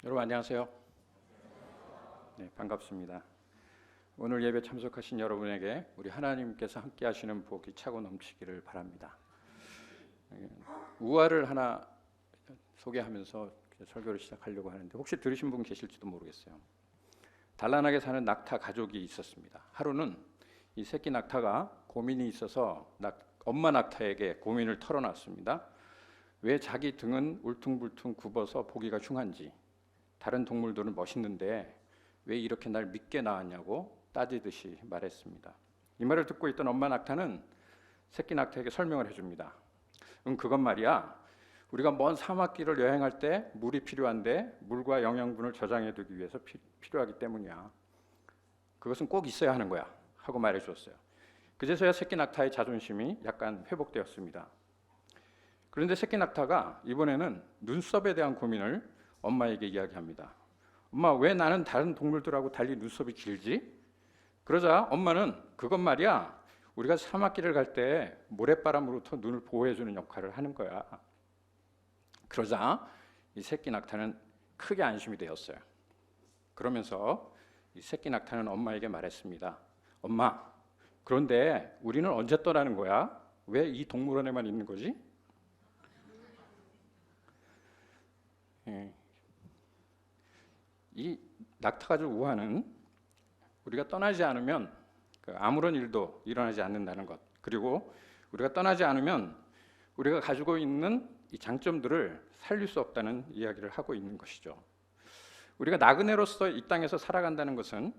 여러분 안녕하세요. 네, 반갑습니다. 오늘 예배 참석하신 여러분에게 우리 하나님께서 함께 하시는 복이 차고 넘치기를 바랍니다. 우화를 하나 소개하면서 설교를 시작하려고 하는데 혹시 들으신 분 계실지도 모르겠어요. 단란하게 사는 낙타 가족이 있었습니다. 하루는 이 새끼 낙타가 고민이 있어서 엄마 낙타에게 고민을 털어놨습니다. 왜 자기 등은 울퉁불퉁 굽어서 보기가 흉한지, 다른 동물들은 멋있는데 왜 이렇게 날 믿게 낳았냐고 따지듯이 말했습니다. 이 말을 듣고 있던 엄마 낙타는 새끼 낙타에게 설명을 해줍니다. 그건 말이야, 우리가 먼 사막길을 여행할 때 물이 필요한데 물과 영양분을 저장해두기 위해서 필요하기 때문이야. 그것은 꼭 있어야 하는 거야 하고 말해주었어요. 그제서야 새끼 낙타의 자존심이 약간 회복되었습니다. 그런데 새끼 낙타가 이번에는 눈썹에 대한 고민을 엄마에게 이야기합니다. 엄마, 왜 나는 다른 동물들하고 달리 눈썹이 길지? 그러자 엄마는 그것 말이야, 우리가 사막길을 갈 때 모래바람으로부터 눈을 보호해주는 역할을 하는 거야. 그러자 이 새끼 낙타는 크게 안심이 되었어요. 그러면서 이 새끼 낙타는 엄마에게 말했습니다. 엄마, 그런데 우리는 언제 떠나는 거야? 왜 이 동물원에만 있는 거지? 이 낙타 가족 우화는 우리가 떠나지 않으면 아무런 일도 일어나지 않는다는 것, 그리고 우리가 떠나지 않으면 우리가 가지고 있는 이 장점들을 살릴 수 없다는 이야기를 하고 있는 것이죠. 우리가 나그네로서 이 땅에서 살아간다는 것은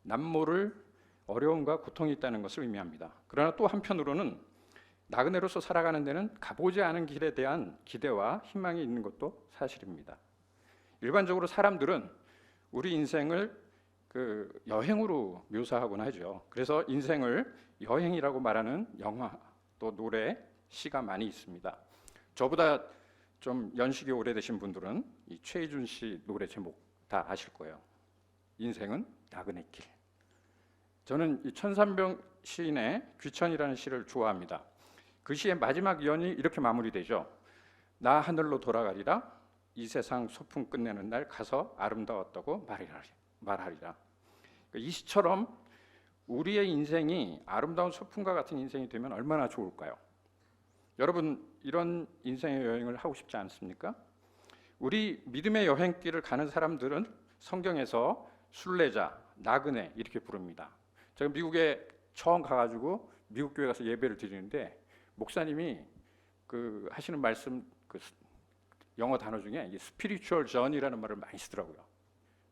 남모를 어려움과 고통이 있다는 것을 의미합니다. 그러나 또 한편으로는 나그네로서 살아가는 데는 가보지 않은 길에 대한 기대와 희망이 있는 것도 사실입니다. 일반적으로 사람들은 우리 인생을 여행으로 묘사하곤 하죠. 그래서 인생을 여행이라고 말하는 영화, 또 노래, 시가 많이 있습니다. 저보다 좀 연식이 오래되신 분들은 이 최희준 씨 노래 제목 다 아실 거예요. 인생은 나그네 길. 저는 이 천산병 시인의 귀천이라는 시를 좋아합니다. 그 시의 마지막 연이 이렇게 마무리되죠. 나 하늘로 돌아가리라, 이 세상 소풍 끝내는 날 가서 아름다웠다고 말하리라. 이 시처럼 우리의 인생이 아름다운 소풍과 같은 인생이 되면 얼마나 좋을까요? 여러분, 이런 인생의 여행을 하고 싶지 않습니까? 우리 믿음의 여행길을 가는 사람들은 성경에서 순례자, 나그네 이렇게 부릅니다. 제가 미국에 처음 가가지고 미국 교회 가서 예배를 드리는데 목사님이 하시는 말씀 영어 단어 중에 스피리추얼 저니라는 말을 많이 쓰더라고요.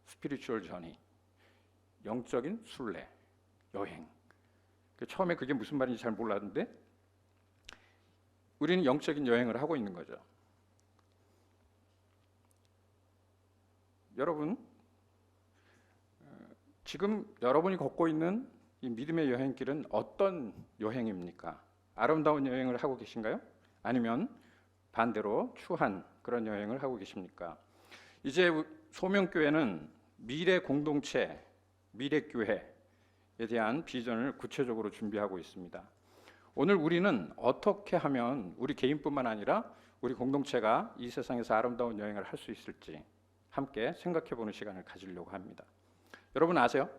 스피리추얼 저니, 영적인 순례, 여행. 처음에 그게 무슨 말인지 잘 몰랐는데 우리는 영적인 여행을 하고 있는 거죠. 여러분, 지금 여러분이 걷고 있는 이 믿음의 여행길은 어떤 여행입니까? 아름다운 여행을 하고 계신가요? 아니면 반대로 추한 그런 여행을 하고 계십니까? 이제 소명교회는 미래 공동체, 미래교회에 대한 비전을 구체적으로 준비하고 있습니다. 오늘 우리는 어떻게 하면 우리 개인뿐만 아니라 우리 공동체가 이 세상에서 아름다운 여행을 할 수 있을지 함께 생각해보는 시간을 가지려고 합니다. 여러분 아세요?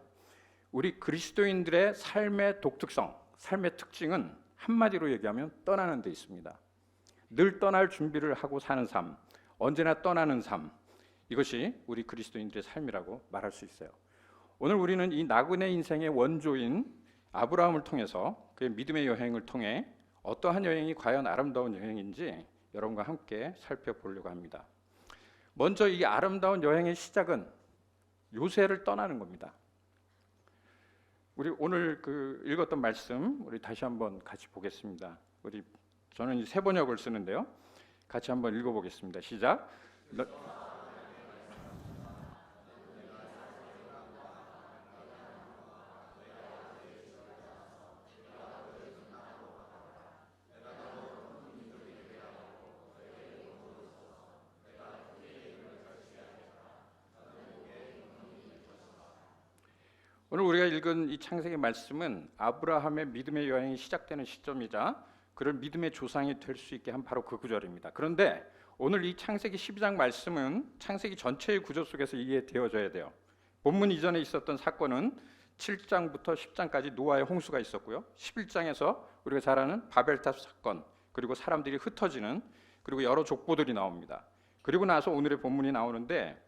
우리 그리스도인들의 삶의 독특성, 삶의 특징은 한마디로 얘기하면 떠나는 데 있습니다. 늘 떠날 준비를 하고 사는 삶, 언제나 떠나는 삶, 이것이 우리 그리스도인들의 삶이라고 말할 수 있어요. 오늘 우리는 이 나그네 인생의 원조인 아브라함을 통해서 그의 믿음의 여행을 통해 어떠한 여행이 과연 아름다운 여행인지 여러분과 함께 살펴보려고 합니다. 먼저 이 아름다운 여행의 시작은 요새를 떠나는 겁니다. 우리 오늘 읽었던 말씀 우리 다시 한번 같이 보겠습니다. 저는 세 번역을 쓰는데요. 같이 한번 읽어보겠습니다. 시작. 오늘 우리가 읽은 이 창세기 말씀은 아브라함의 믿음의 여행이 시작되는 시점이자 그를 믿음의 조상이 될 수 있게 한 바로 그 구절입니다. 그런데 오늘 이 창세기 12장 말씀은 창세기 전체의 구조 속에서 이해되어져야 돼요. 본문 이전에 있었던 사건은 7장부터 10장까지 노아의 홍수가 있었고요. 11장에서 우리가 잘 아는 바벨탑 사건, 그리고 사람들이 흩어지는, 그리고 여러 족보들이 나옵니다. 그리고 나서 오늘의 본문이 나오는데,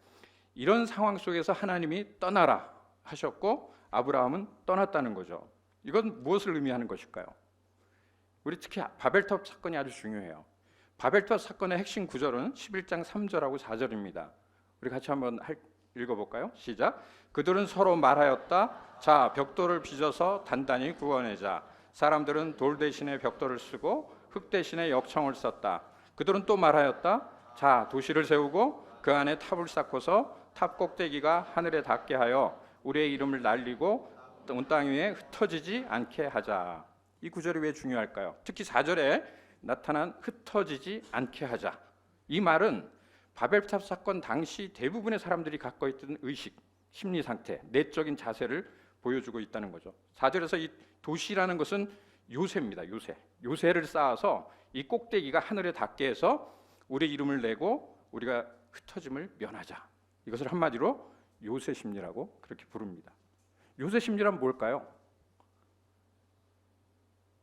이런 상황 속에서 하나님이 떠나라 하셨고 아브라함은 떠났다는 거죠. 이건 무엇을 의미하는 것일까요? 우리 특히 바벨탑 사건이 아주 중요해요. 바벨탑 사건의 핵심 구절은 11장 3절하고 4절입니다. 우리 같이 한번 읽어볼까요? 시작. 그들은 서로 말하였다. 자, 벽돌을 빚어서 단단히 구워내자. 사람들은 돌 대신에 벽돌을 쓰고 흙 대신에 역청을 썼다. 그들은 또 말하였다. 자, 도시를 세우고 그 안에 탑을 쌓고서 탑 꼭대기가 하늘에 닿게 하여 우리의 이름을 날리고 온 땅 위에 흩어지지 않게 하자. 이 구절이 왜 중요할까요? 특히 4절에 나타난 흩어지지 않게 하자. 이 말은 바벨탑 사건 당시 대부분의 사람들이 갖고 있던 의식, 심리 상태, 내적인 자세를 보여주고 있다는 거죠. 4절에서 이 도시라는 것은 요새입니다. 요새를 쌓아서 이 꼭대기가 하늘에 닿게 해서 우리의 이름을 내고 우리가 흩어짐을 면하자. 이것을 한마디로 요새 심리라고 그렇게 부릅니다. 요새 심리란 뭘까요?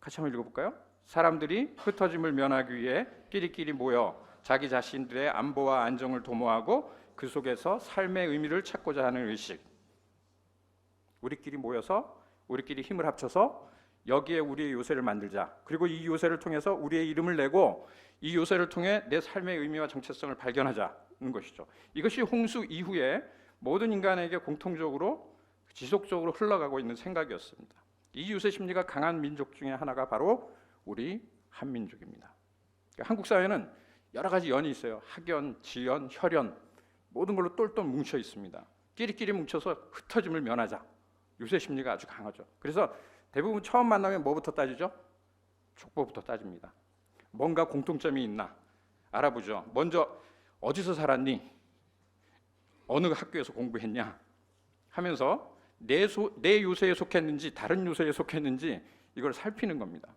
같이 한번 읽어볼까요? 사람들이 흩어짐을 면하기 위해 끼리끼리 모여 자기 자신들의 안보와 안정을 도모하고 그 속에서 삶의 의미를 찾고자 하는 의식. 우리끼리 모여서 우리끼리 힘을 합쳐서 여기에 우리의 요새를 만들자. 그리고 이 요새를 통해서 우리의 이름을 내고 이 요새를 통해 내 삶의 의미와 정체성을 발견하자는 것이죠. 이것이 홍수 이후에 모든 인간에게 공통적으로 지속적으로 흘러가고 있는 생각이었습니다. 이 요새 심리가 강한 민족 중에 하나가 바로 우리 한민족입니다. 한국 사회는 여러 가지 연이 있어요. 학연, 지연, 혈연 모든 걸로 똘똘 뭉쳐 있습니다. 끼리끼리 뭉쳐서 흩어짐을 면하자. 요새 심리가 아주 강하죠. 그래서 대부분 처음 만나면 뭐부터 따지죠? 족보부터 따집니다. 뭔가 공통점이 있나 알아보죠. 먼저 어디서 살았니? 어느 학교에서 공부했냐? 하면서 내 요새에 속했는지 다른 요새에 속했는지 이걸 살피는 겁니다.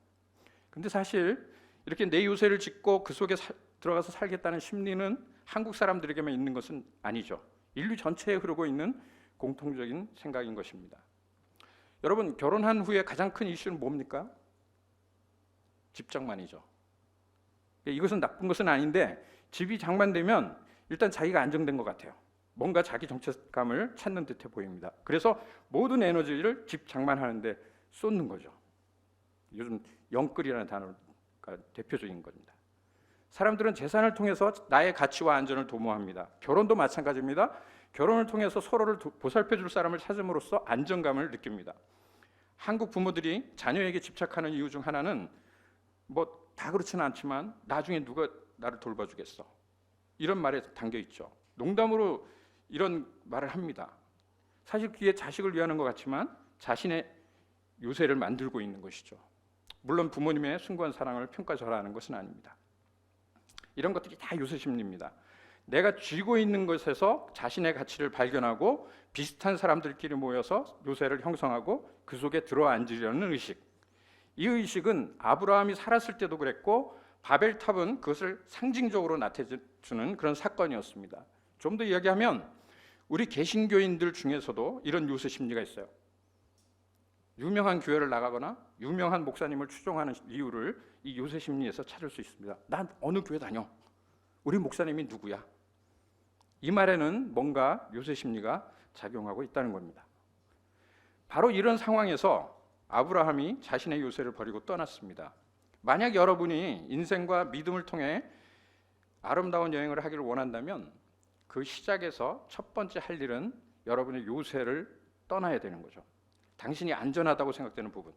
근데 사실 이렇게 내 요새를 짓고 그 속에 들어가서 살겠다는 심리는 한국 사람들에게만 있는 것은 아니죠. 인류 전체에 흐르고 있는 공통적인 생각인 것입니다. 여러분, 결혼한 후에 가장 큰 이슈는 뭡니까? 집장만이죠. 이것은 나쁜 것은 아닌데 집이 장만되면 일단 자기가 안정된 것 같아요. 뭔가 자기 정체감을 찾는 듯해 보입니다. 그래서 모든 에너지를 집 장만하는데 쏟는 거죠. 요즘 영끌이라는 단어가 대표적인 겁니다. 사람들은 재산을 통해서 나의 가치와 안전을 도모합니다. 결혼도 마찬가지입니다. 결혼을 통해서 서로를 보살펴줄 사람을 찾음으로써 안정감을 느낍니다. 한국 부모들이 자녀에게 집착하는 이유 중 하나는 뭐 다 그렇지는 않지만 나중에 누가 나를 돌봐주겠어, 이런 말에 담겨 있죠. 농담으로 이런 말을 합니다. 사실 그게 자식을 위하는 것 같지만 자신의 요새를 만들고 있는 것이죠. 물론 부모님의 숭고한 사랑을 평가절하하는 것은 아닙니다. 이런 것들이 다 요새 심리입니다. 내가 쥐고 있는 것에서 자신의 가치를 발견하고 비슷한 사람들끼리 모여서 요새를 형성하고 그 속에 들어앉으려는 의식. 이 의식은 아브라함이 살았을 때도 그랬고 바벨탑은 그것을 상징적으로 나타내주는 그런 사건이었습니다. 좀 더 이야기하면 우리 개신교인들 중에서도 이런 요새 심리가 있어요. 유명한 교회를 나가거나 유명한 목사님을 추종하는 이유를 이 요새 심리에서 찾을 수 있습니다. 난 어느 교회 다녀? 우리 목사님이 누구야? 이 말에는 뭔가 요새 심리가 작용하고 있다는 겁니다. 바로 이런 상황에서 아브라함이 자신의 요새를 버리고 떠났습니다. 만약 여러분이 인생과 믿음을 통해 아름다운 여행을 하기를 원한다면 그 시작에서 첫 번째 할 일은 여러분의 요새를 떠나야 되는 거죠. 당신이 안전하다고 생각되는 부분,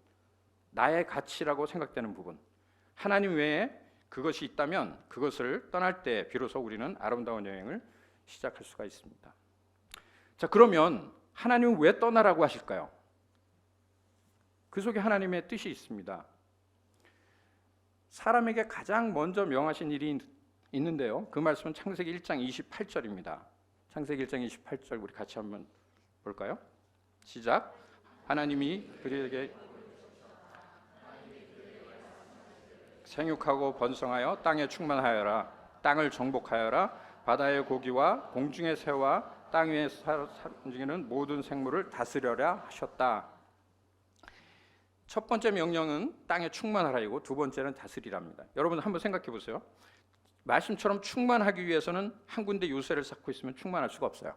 나의 가치라고 생각되는 부분, 하나님 외에 그것이 있다면 그것을 떠날 때 비로소 우리는 아름다운 여행을 시작할 수가 있습니다. 자, 그러면 하나님은 왜 떠나라고 하실까요? 그 속에 하나님의 뜻이 있습니다. 사람에게 가장 먼저 명하신 일이 있는데요. 그 말씀은 창세기 1장 28절입니다. 창세기 1장 28절 우리 같이 한번 볼까요? 시작. 하나님이 그들에게 생육하고 번성하여 땅에 충만하여라. 땅을 정복하여라. 바다의 고기와 공중의 새와 땅 위에 움직이는 모든 생물을 다스려라 하셨다. 첫 번째 명령은 땅에 충만하라이고 두 번째는 다스리랍니다. 여러분 한번 생각해 보세요. 말씀처럼 충만하기 위해서는 한 군데 요새를 쌓고 있으면 충만할 수가 없어요.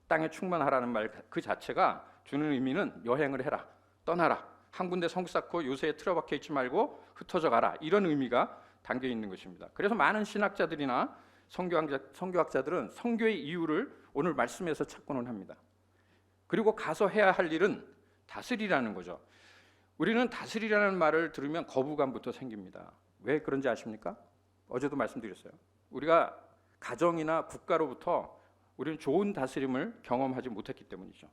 땅에 충만하라는 말 그 자체가 주는 의미는 여행을 해라, 떠나라, 한 군데 성 쌓고 요새에 틀어박혀 있지 말고 흩어져 가라, 이런 의미가 담겨 있는 것입니다. 그래서 많은 신학자들이나 성교학자들은 성교의 이유를 오늘 말씀에서 찾고는 합니다. 그리고 가서 해야 할 일은 다스리라는 거죠. 우리는 다스리라는 말을 들으면 거부감부터 생깁니다. 왜 그런지 아십니까? 어제도 말씀드렸어요. 우리가 가정이나 국가로부터 우리는 좋은 다스림을 경험하지 못했기 때문이죠.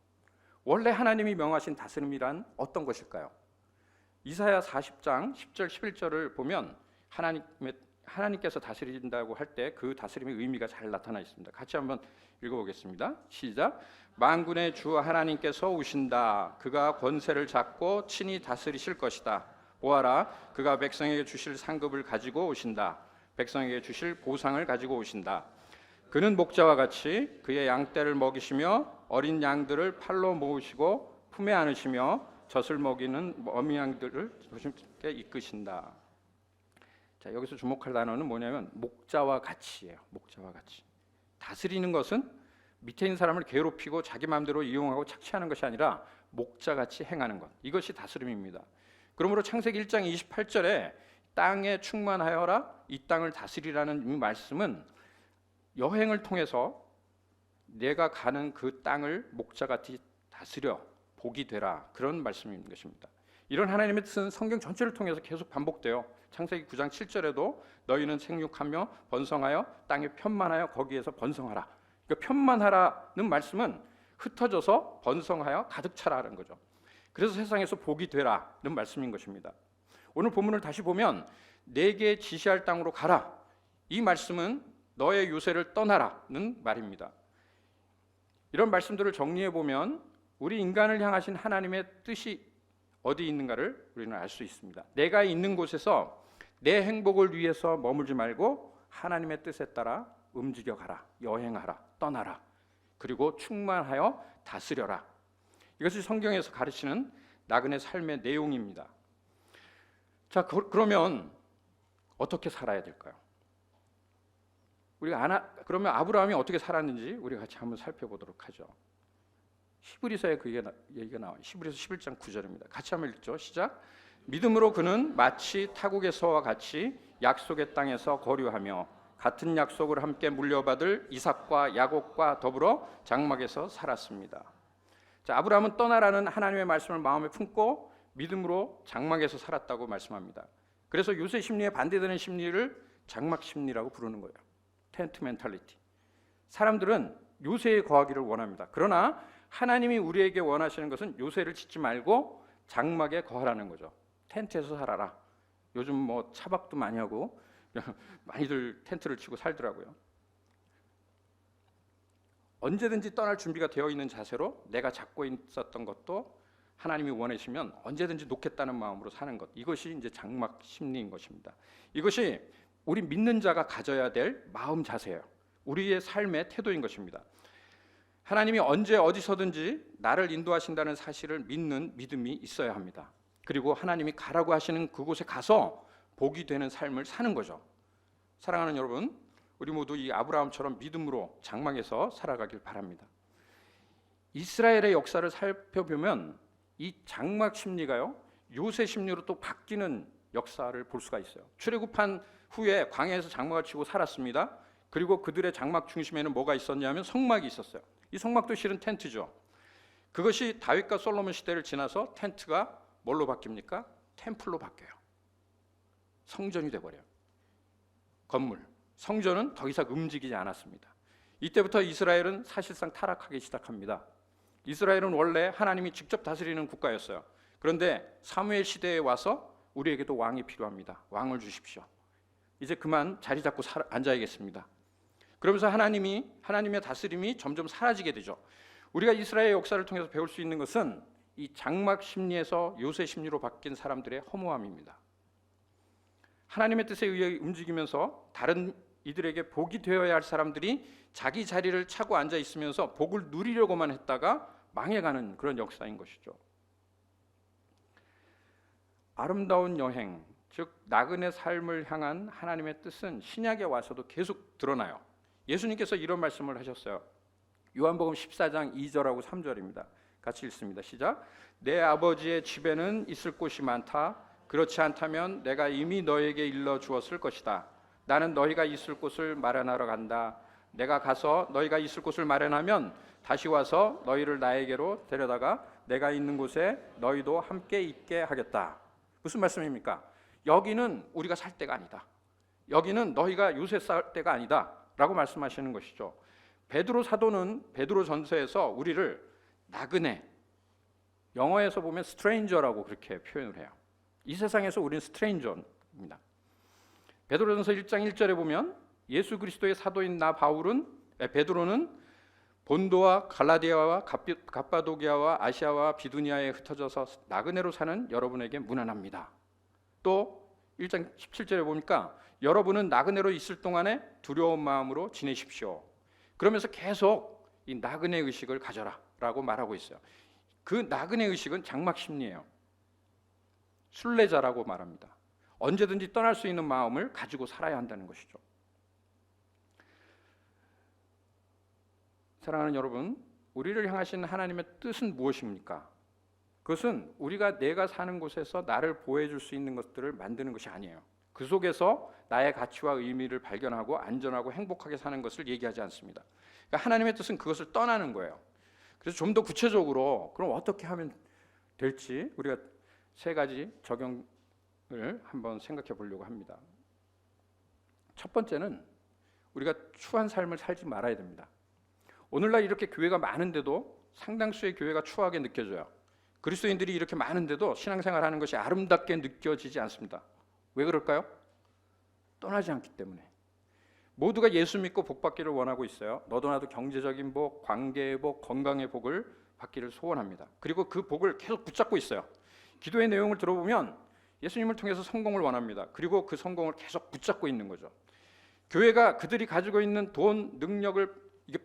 원래 하나님이 명하신 다스림이란 어떤 것일까요? 이사야 40장 10절 11절을 보면 하나님께서 다스린다고 할 때 그 다스림의 의미가 잘 나타나 있습니다. 같이 한번 읽어보겠습니다. 시작. 만군의 주 하나님께서 오신다. 그가 권세를 잡고 친히 다스리실 것이다. 보아라, 그가 백성에게 주실 상급을 가지고 오신다. 백성에게 주실 보상을 가지고 오신다. 그는 목자와 같이 그의 양떼를 먹이시며 어린 양들을 팔로 모으시고 품에 안으시며 젖을 먹이는 어미 양들을 조심스럽게 이끄신다. 자, 여기서 주목할 단어는 뭐냐면 목자와 같이예요. 목자와 같이. 다스리는 것은 밑에 있는 사람을 괴롭히고 자기 마음대로 이용하고 착취하는 것이 아니라 목자같이 행하는 것. 이것이 다스림입니다. 그러므로 창세기 1장 28절에 땅에 충만하여라, 이 땅을 다스리라는 이 말씀은 여행을 통해서 내가 가는 그 땅을 목자같이 다스려 복이 되라, 그런 말씀인 것입니다. 이런 하나님의 뜻은 성경 전체를 통해서 계속 반복돼요. 창세기 9장 7절에도 너희는 생육하며 번성하여 땅에 편만하여 거기에서 번성하라. 그러니까 편만하라는 말씀은 흩어져서 번성하여 가득 차라는 거죠. 그래서 세상에서 복이 되라는 말씀인 것입니다. 오늘 본문을 다시 보면 내게 지시할 땅으로 가라, 이 말씀은 너의 요새를 떠나라는 말입니다. 이런 말씀들을 정리해 보면 우리 인간을 향하신 하나님의 뜻이 어디 있는가를 우리는 알 수 있습니다. 내가 있는 곳에서 내 행복을 위해서 머물지 말고 하나님의 뜻에 따라 움직여 가라, 여행하라, 떠나라, 그리고 충만하여 다스려라. 이것이 성경에서 가르치는 나그네 삶의 내용입니다. 자, 그러면 어떻게 살아야 될까요? 그러면 아브라함이 어떻게 살았는지 우리 같이 한번 살펴보도록 하죠. 히브리서에 그 얘기가 나와요. 히브리서 11장 9절입니다. 같이 한번 읽죠. 시작. 믿음으로 그는 마치 타국에서와 같이 약속의 땅에서 거류하며 같은 약속을 함께 물려받을 이삭과 야곱과 더불어 장막에서 살았습니다. 자, 아브라함은 떠나라는 하나님의 말씀을 마음에 품고 믿음으로 장막에서 살았다고 말씀합니다. 그래서 요새 심리에 반대되는 심리를 장막 심리라고 부르는 거예요. 텐트 멘탈리티. 사람들은 요새에 거하기를 원합니다. 그러나 하나님이 우리에게 원하시는 것은 요새를 짓지 말고 장막에 거하라는 거죠. 텐트에서 살아라. 요즘 뭐 차박도 많이 하고 많이들 텐트를 치고 살더라고요. 언제든지 떠날 준비가 되어 있는 자세로 내가 잡고 있었던 것도 하나님이 원하시면 언제든지 놓겠다는 마음으로 사는 것, 이것이 이제 장막 심리인 것입니다. 이것이 우리 믿는 자가 가져야 될 마음 자세예요. 우리의 삶의 태도인 것입니다. 하나님이 언제 어디서든지 나를 인도하신다는 사실을 믿는 믿음이 있어야 합니다. 그리고 하나님이 가라고 하시는 그곳에 가서 복이 되는 삶을 사는 거죠. 사랑하는 여러분, 우리 모두 이 아브라함처럼 믿음으로 장막에서 살아가길 바랍니다. 이스라엘의 역사를 살펴보면 이 장막 심리가요, 요새 심리로 또 바뀌는 역사를 볼 수가 있어요. 출애굽한 후에 광야에서 장막을 치고 살았습니다. 그리고 그들의 장막 중심에는 뭐가 있었냐면 성막이 있었어요. 이 성막도 실은 텐트죠. 그것이 다윗과 솔로몬 시대를 지나서 텐트가 뭘로 바뀝니까? 템플로 바뀌어요. 성전이 돼버려요. 건물. 성전은 더 이상 움직이지 않았습니다. 이때부터 이스라엘은 사실상 타락하기 시작합니다. 이스라엘은 원래 하나님이 직접 다스리는 국가였어요. 그런데 사무엘 시대에 와서 우리에게도 왕이 필요합니다. 왕을 주십시오. 이제 그만 자리 잡고 앉아야겠습니다. 그러면서 하나님의 다스림이 점점 사라지게 되죠. 우리가 이스라엘의 역사를 통해서 배울 수 있는 것은 이 장막 심리에서 요새 심리로 바뀐 사람들의 허무함입니다. 하나님의 뜻에 의해 움직이면서 다른 이들에게 복이 되어야 할 사람들이 자기 자리를 차고 앉아 있으면서 복을 누리려고만 했다가 망해가는 그런 역사인 것이죠. 아름다운 여행, 즉 나그네 삶을 향한 하나님의 뜻은 신약에 와서도 계속 드러나요. 예수님께서 이런 말씀을 하셨어요. 요한복음 14장 2절하고 3절입니다. 같이 읽습니다. 시작. 내 아버지의 집에는 있을 곳이 많다. 그렇지 않다면 내가 이미 너에게 일러 주었을 것이다. 나는 너희가 있을 곳을 마련하러 간다. 내가 가서 너희가 있을 곳을 마련하면 다시 와서 너희를 나에게로 데려다가 내가 있는 곳에 너희도 함께 있게 하겠다. 무슨 말씀입니까? 여기는 우리가 살 때가 아니다. 여기는 너희가 요새 살 때가 아니다 라고 말씀하시는 것이죠. 베드로 사도는 베드로 전서에서 우리를 나그네, 영어에서 보면 스트레인저라고 그렇게 표현을 해요. 이 세상에서 우리는 스트레인저입니다. 베드로전서 1장 1절에 보면 예수 그리스도의 사도인 나 베드로는 본도와 갈라디아와 갑바도기아와 아시아와 비두니아에 흩어져서 나그네로 사는 여러분에게 문안합니다. 또 1장 17절에 보니까 여러분은 나그네로 있을 동안에 두려운 마음으로 지내십시오. 그러면서 계속 이 나그네 의식을 가져라 라고 말하고 있어요. 그 나그네 의식은 장막 심리예요. 순례자라고 말합니다. 언제든지 떠날 수 있는 마음을 가지고 살아야 한다는 것이죠. 사랑하는 여러분, 우리를 향하신 하나님의 뜻은 무엇입니까? 그것은 내가 사는 곳에서 나를 보호해줄 수 있는 것들을 만드는 것이 아니에요. 그 속에서 나의 가치와 의미를 발견하고 안전하고 행복하게 사는 것을 얘기하지 않습니다. 그러니까 하나님의 뜻은 그것을 떠나는 거예요. 그래서 좀 더 구체적으로 그럼 어떻게 하면 될지 우리가 세 가지 적용을 한번 생각해 보려고 합니다. 첫 번째는 우리가 추한 삶을 살지 말아야 됩니다. 오늘날 이렇게 교회가 많은데도 상당수의 교회가 추하게 느껴져요. 그리스도인들이 이렇게 많은데도 신앙생활하는 것이 아름답게 느껴지지 않습니다. 왜 그럴까요? 떠나지 않기 때문에. 모두가 예수 믿고 복 받기를 원하고 있어요. 너도 나도 경제적인 복, 관계의 복, 건강의 복을 받기를 소원합니다. 그리고 그 복을 계속 붙잡고 있어요. 기도의 내용을 들어보면 예수님을 통해서 성공을 원합니다. 그리고 그 성공을 계속 붙잡고 있는 거죠. 교회가 그들이 가지고 있는 돈, 능력을 이게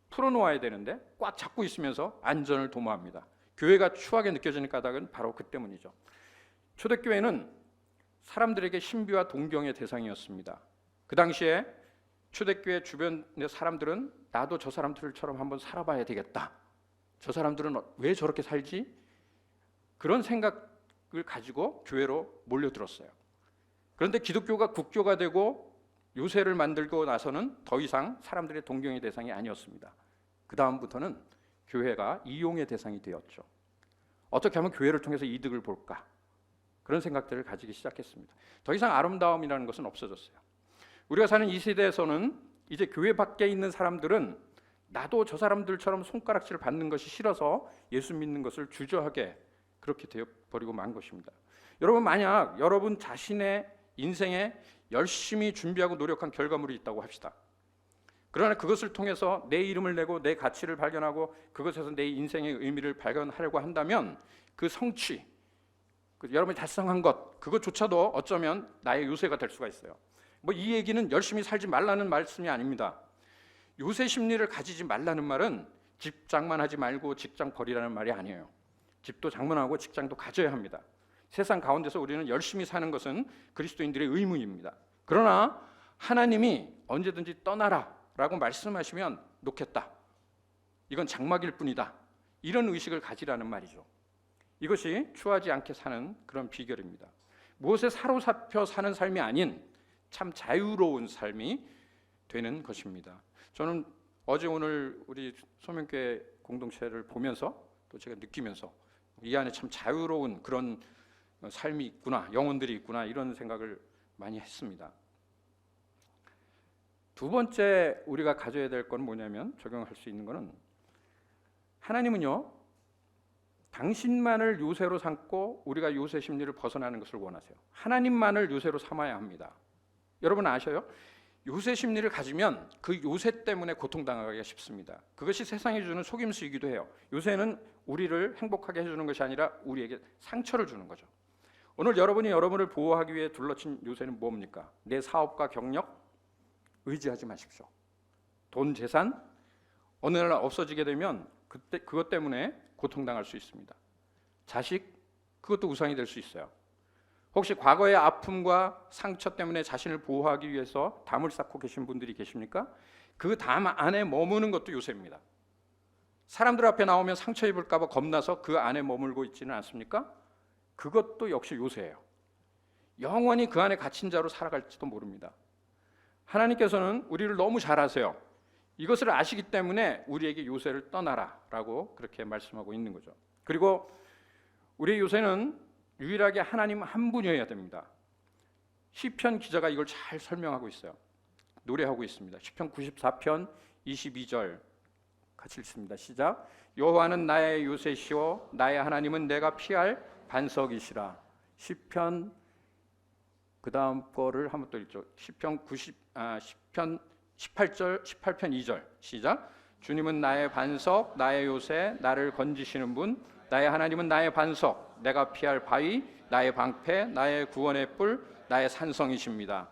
풀어놓아야 되는데 꽉 잡고 있으면서 안전을 도모합니다. 교회가 추하게 느껴지는 까닭은 바로 그 때문이죠. 초대교회는 사람들에게 신비와 동경의 대상이었습니다. 그 당시에 초대교회 주변의 사람들은 나도 저 사람들처럼 한번 살아봐야 되겠다. 저 사람들은 왜 저렇게 살지? 그런 생각을 가지고 교회로 몰려들었어요. 그런데 기독교가 국교가 되고 요새를 만들고 나서는 더 이상 사람들의 동경의 대상이 아니었습니다. 그 다음부터는 교회가 이용의 대상이 되었죠. 어떻게 하면 교회를 통해서 이득을 볼까? 그런 생각들을 가지기 시작했습니다. 더 이상 아름다움이라는 것은 없어졌어요. 우리가 사는 이 세대에서는 이제 교회 밖에 있는 사람들은 나도 저 사람들처럼 손가락질을 받는 것이 싫어서 예수 믿는 것을 주저하게 그렇게 되어버리고 만 것입니다. 여러분, 만약 여러분 자신의 인생에 열심히 준비하고 노력한 결과물이 있다고 합시다. 그러나 그것을 통해서 내 이름을 내고 내 가치를 발견하고 그것에서 내 인생의 의미를 발견하려고 한다면 그 성취, 여러분이 달성한 것, 그것조차도 어쩌면 나의 요새가 될 수가 있어요. 이 얘기는 열심히 살지 말라는 말씀이 아닙니다. 요새 심리를 가지지 말라는 말은 집 장만하지 말고 직장 버리라는 말이 아니에요. 집도 장만하고 직장도 가져야 합니다. 세상 가운데서 우리는 열심히 사는 것은 그리스도인들의 의무입니다. 그러나 하나님이 언제든지 떠나라 라고 말씀하시면 놓겠다. 이건 장막일 뿐이다. 이런 의식을 가지라는 말이죠. 이것이 추하지 않게 사는 그런 비결입니다. 무엇에 사로잡혀 사는 삶이 아닌 참 자유로운 삶이 되는 것입니다. 저는 어제 오늘 우리 소명교회 공동체를 보면서 또 제가 느끼면서 이 안에 참 자유로운 그런 삶이 있구나, 영혼들이 있구나, 이런 생각을 많이 했습니다. 두 번째 우리가 가져야 될 건 뭐냐면, 적용할 수 있는 거는, 하나님은요 당신만을 요새로 삼고 우리가 요새 심리를 벗어나는 것을 원하세요. 하나님만을 요새로 삼아야 합니다. 여러분 아셔요? 요새 심리를 가지면 그 요새 때문에 고통당하기가 쉽습니다. 그것이 세상이 주는 속임수이기도 해요. 요새는 우리를 행복하게 해주는 것이 아니라 우리에게 상처를 주는 거죠. 오늘 여러분이 여러분을 보호하기 위해 둘러친 요새는 뭡니까? 내 사업과 경력, 의지하지 마십시오. 돈, 재산 어느 날 없어지게 되면 그것 때문에 고통당할 수 있습니다. 자식, 그것도 우상이 될 수 있어요. 혹시 과거의 아픔과 상처 때문에 자신을 보호하기 위해서 담을 쌓고 계신 분들이 계십니까? 그 담 안에 머무는 것도 요새입니다. 사람들 앞에 나오면 상처 입을까 봐 겁나서 그 안에 머물고 있지는 않습니까? 그것도 역시 요새예요. 영원히 그 안에 갇힌 자로 살아갈지도 모릅니다. 하나님께서는 우리를 너무 잘 아세요. 이것을 아시기 때문에 우리에게 요새를 떠나라 라고 그렇게 말씀하고 있는 거죠. 그리고 우리의 요새는 유일하게 하나님 한 분이어야 됩니다. 시편 기자가 이걸 잘 설명하고 있어요. 노래하고 있습니다. 시편 94편 22절 같이 읽습니다. 시작. 여호와는 나의 요새시오 나의 하나님은 내가 피할 반석이시라. 시편 그 다음 거를 한번 또 읽죠. 시편 18편 2절 시작. 주님은 나의 반석 나의 요새 나를 건지시는 분 나의 하나님은 나의 반석 내가 피할 바위 나의 방패 나의 구원의 뿔 나의 산성이십니다.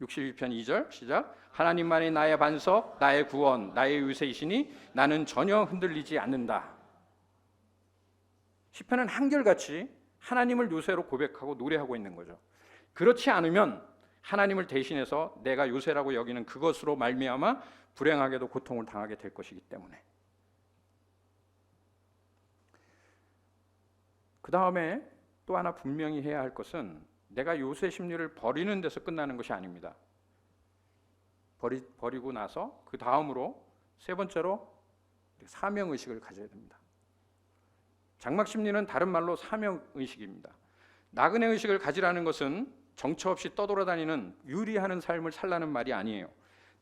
62편 2절 시작. 하나님만이 나의 반석 나의 구원 나의 요새이시니 나는 전혀 흔들리지 않는다. 시편은 한결같이 하나님을 요새로 고백하고 노래하고 있는 거죠. 그렇지 않으면 하나님을 대신해서 내가 요새라고 여기는 그것으로 말미암아 불행하게도 고통을 당하게 될 것이기 때문에. 그 다음에 또 하나 분명히 해야 할 것은 내가 요새 심리를 버리는 데서 끝나는 것이 아닙니다. 버리고 나서 그 다음으로 세 번째로 사명의식을 가져야 됩니다. 장막심리는 다른 말로 사명의식입니다. 나그네 의식을 가지라는 것은 정처 없이 떠돌아다니는 유리하는 삶을 살라는 말이 아니에요.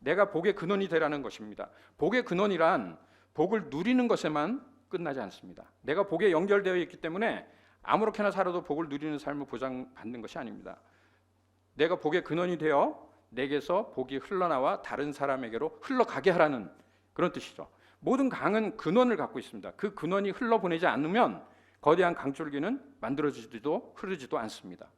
내가 복의 근원이 되라는 것입니다. 복의 근원이란 복을 누리는 것에만 끝나지 않습니다. 내가 복에 연결되어 있기 때문에 아무렇게나 살아도 복을 누리는 삶을 보장받는 것이 아닙니다. 내가 복의 근원이 되어 내게서 복이 흘러나와 다른 사람에게로 흘러가게 하라는 그런 뜻이죠. 모든 강은 근원을 갖고 있습니다. 그 근원이 흘러보내지 않으면 거대한 강줄기는 만들어지지도 흐르지도 않습니다.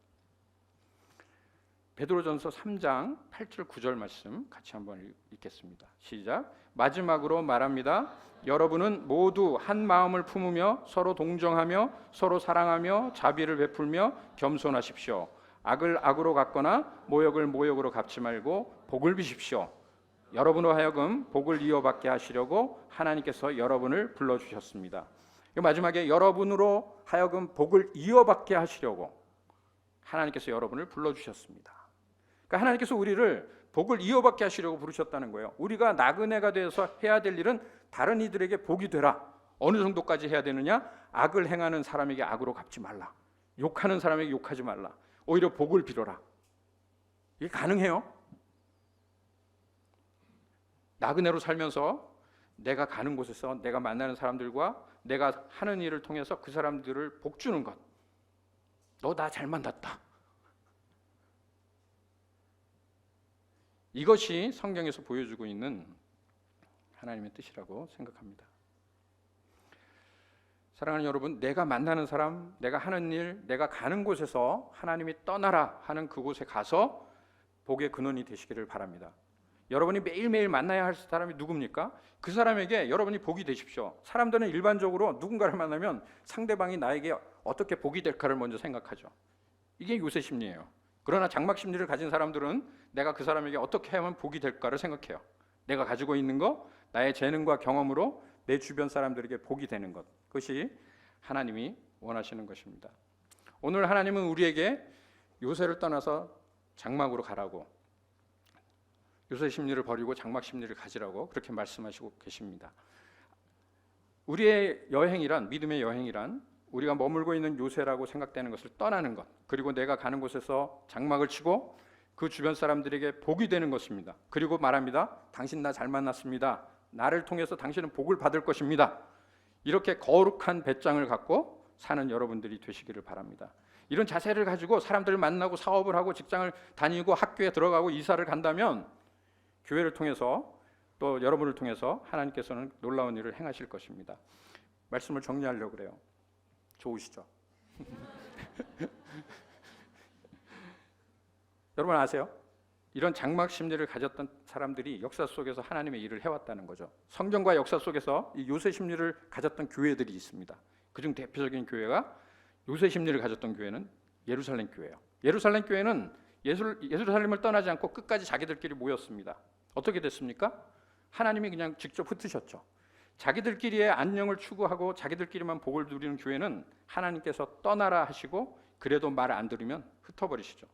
베드로전서 3장 8절 9절 말씀 같이 한번 읽겠습니다. 시작. 마지막으로 말합니다. 여러분은 모두 한 마음을 품으며 서로 동정하며 서로 사랑하며 자비를 베풀며 겸손하십시오. 악을 악으로 갚거나 모욕을 모욕으로 갚지 말고 복을 비십시오. 여러분으로 하여금 복을 이어받게 하시려고 하나님께서 여러분을 불러주셨습니다. 마지막에 여러분으로 하여금 복을 이어받게 하시려고 하나님께서 여러분을 불러주셨습니다. 그러니까 하나님께서 우리를 복을 이어받게 하시려고 부르셨다는 거예요. 우리가 나그네가 되어서 해야 될 일은 다른 이들에게 복이 되라. 어느 정도까지 해야 되느냐? 악을 행하는 사람에게 악으로 갚지 말라. 욕하는 사람에게 욕하지 말라. 오히려 복을 빌어라. 이게 가능해요? 나그네로 살면서 내가 가는 곳에서 내가 만나는 사람들과 내가 하는 일을 통해서 그 사람들을 복 주는 것. 너 나 잘 만났다. 이것이 성경에서 보여주고 있는 하나님의 뜻이라고 생각합니다. 사랑하는 여러분, 내가 만나는 사람, 내가 하는 일, 내가 가는 곳에서 하나님이 떠나라 하는 그곳에 가서 복의 근원이 되시기를 바랍니다. 여러분이 매일매일 만나야 할 사람이 누굽니까? 그 사람에게 여러분이 복이 되십시오. 사람들은 일반적으로 누군가를 만나면 상대방이 나에게 어떻게 복이 될까를 먼저 생각하죠. 이게 요새 심리예요. 그러나 장막 심리를 가진 사람들은 내가 그 사람에게 어떻게 하면 복이 될까를 생각해요. 내가 가지고 있는 거, 나의 재능과 경험으로 내 주변 사람들에게 복이 되는 것. 그것이 하나님이 원하시는 것입니다. 오늘 하나님은 우리에게 요새를 떠나서 장막으로 가라고, 요새 심리를 버리고 장막 심리를 가지라고 그렇게 말씀하시고 계십니다. 우리의 여행이란, 믿음의 여행이란 우리가 머물고 있는 요새라고 생각되는 것을 떠나는 것, 그리고 내가 가는 곳에서 장막을 치고 그 주변 사람들에게 복이 되는 것입니다. 그리고 말합니다. 당신 나 잘 만났습니다. 나를 통해서 당신은 복을 받을 것입니다. 이렇게 거룩한 배짱을 갖고 사는 여러분들이 되시기를 바랍니다. 이런 자세를 가지고 사람들을 만나고 사업을 하고 직장을 다니고 학교에 들어가고 이사를 간다면 교회를 통해서 또 여러분을 통해서 하나님께서는 놀라운 일을 행하실 것입니다. 말씀을 정리하려고 그래요. 좋으시죠? 여러분 아세요? 이런 장막 심리를 가졌던 사람들이 역사 속에서 하나님의 일을 해왔다는 거죠. 성경과 역사 속에서 이 요새 심리를 가졌던 교회들이 있습니다. 그중 대표적인 교회가 요새 심리를 가졌던 교회는 예루살렘 교회예요. 예루살렘 교회는 예루살렘을 떠나지 않고 끝까지 자기들끼리 모였습니다. 어떻게 됐습니까? 하나님이 그냥 직접 흩으셨죠. 자기들끼리의 안녕을 추구하고 자기들끼리만 복을 누리는 교회는 하나님께서 떠나라 하시고 그래도 말 안 들으면 흩어버리시죠.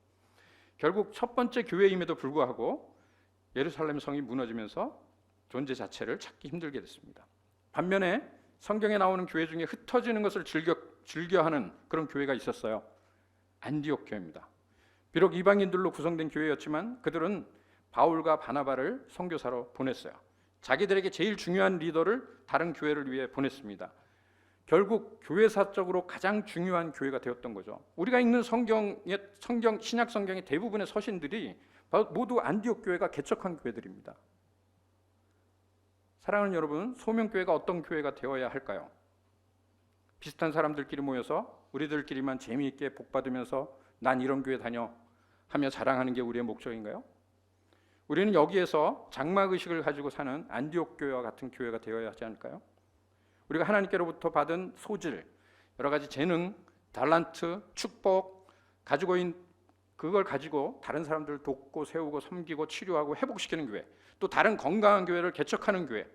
결국 첫 번째 교회임에도 불구하고 예루살렘 성이 무너지면서 존재 자체를 찾기 힘들게 됐습니다. 반면에 성경에 나오는 교회 중에 흩어지는 것을 즐겨하는 그런 교회가 있었어요. 안디옥 교회입니다. 비록 이방인들로 구성된 교회였지만 그들은 바울과 바나바를 선교사로 보냈어요. 자기들에게 제일 중요한 리더를 다른 교회를 위해 보냈습니다. 결국 교회사적으로 가장 중요한 교회가 되었던 거죠. 우리가 읽는 신약 성경의 대부분의 서신들이 모두 안디옥 교회가 개척한 교회들입니다. 사랑하는 여러분, 소명교회가 어떤 교회가 되어야 할까요? 비슷한 사람들끼리 모여서 우리들끼리만 재미있게 복받으면서 난 이런 교회 다녀 하며 자랑하는 게 우리의 목적인가요? 우리는 여기에서 장막의식을 가지고 사는 안디옥 교회와 같은 교회가 되어야 하지 않을까요? 우리가 하나님께로부터 받은 소질, 여러 가지 재능, 달란트, 축복 가지고 있는 그걸 가지고 다른 사람들을 돕고 세우고 섬기고 치료하고 회복시키는 교회, 또 다른 건강한 교회를 개척하는 교회,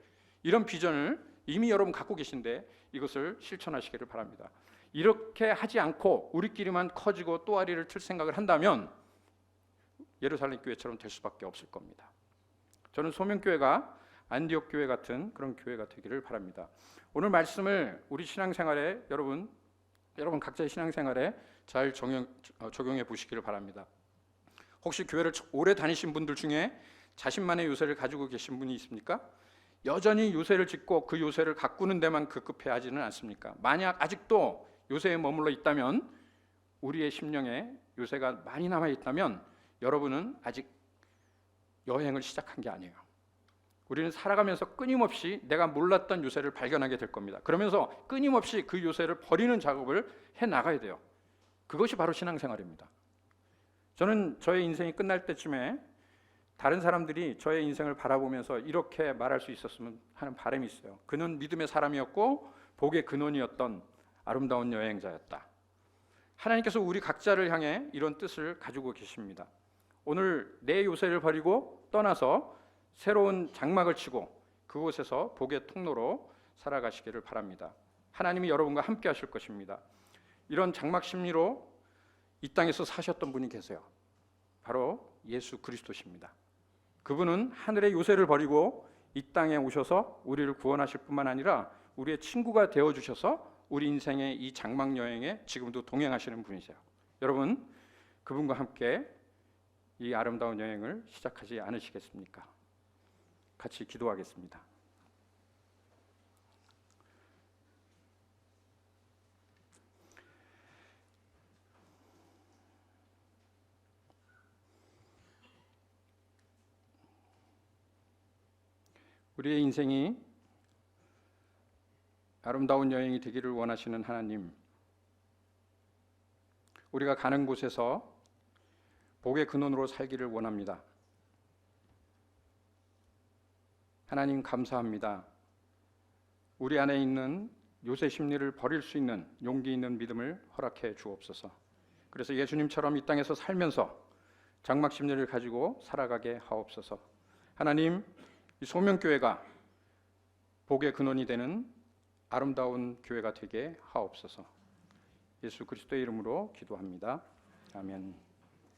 이런 비전을 이미 여러분 갖고 계신데 이것을 실천하시기를 바랍니다. 이렇게 하지 않고 우리끼리만 커지고 또아리를 틀 생각을 한다면 예루살렘 교회처럼 될 수밖에 없을 겁니다. 저는 소명교회가 안디옥 교회 같은 그런 교회가 되기를 바랍니다. 오늘 말씀을 우리 신앙생활에 여러분 각자의 신앙생활에 잘 적용해 보시기를 바랍니다. 혹시 교회를 오래 다니신 분들 중에 자신만의 요새를 가지고 계신 분이 있습니까? 여전히 요새를 짓고 그 요새를 가꾸는 데만 급급해 하지는 않습니까? 만약 아직도 요새에 머물러 있다면, 우리의 심령에 요새가 많이 남아 있다면 여러분은 아직 여행을 시작한 게 아니에요. 우리는 살아가면서 끊임없이 내가 몰랐던 요새를 발견하게 될 겁니다. 그러면서 끊임없이 그 요새를 버리는 작업을 해 나가야 돼요. 그것이 바로 신앙생활입니다. 저는 저의 인생이 끝날 때쯤에 다른 사람들이 저의 인생을 바라보면서 이렇게 말할 수 있었으면 하는 바람이 있어요. 그는 믿음의 사람이었고 복의 근원이었던 아름다운 여행자였다. 하나님께서 우리 각자를 향해 이런 뜻을 가지고 계십니다. 오늘 내 요새를 버리고 떠나서 새로운 장막을 치고 그곳에서 복의 통로로 살아가시기를 바랍니다. 하나님이 여러분과 함께 하실 것입니다. 이런 장막 심리로 이 땅에서 사셨던 분이 계세요. 바로 예수 그리스도십니다. 그분은 하늘의 요새를 버리고 이 땅에 오셔서 우리를 구원하실 뿐만 아니라 우리의 친구가 되어주셔서 우리 인생의 이 장막 여행에 지금도 동행하시는 분이세요. 여러분, 그분과 함께 이 아름다운 여행을 시작하지 않으시겠습니까? 같이 기도하겠습니다. 우리의 인생이 아름다운 여행이 되기를 원하시는 하나님, 우리가 가는 곳에서 복의 근원으로 살기를 원합니다. 하나님 감사합니다. 우리 안에 있는 요새 심리를 버릴 수 있는 용기 있는 믿음을 허락해 주옵소서. 그래서 예수님처럼 이 땅에서 살면서 장막 심리를 가지고 살아가게 하옵소서. 하나님, 이 소명교회가 복의 근원이 되는 아름다운 교회가 되게 하옵소서. 예수 그리스도의 이름으로 기도합니다. 아멘.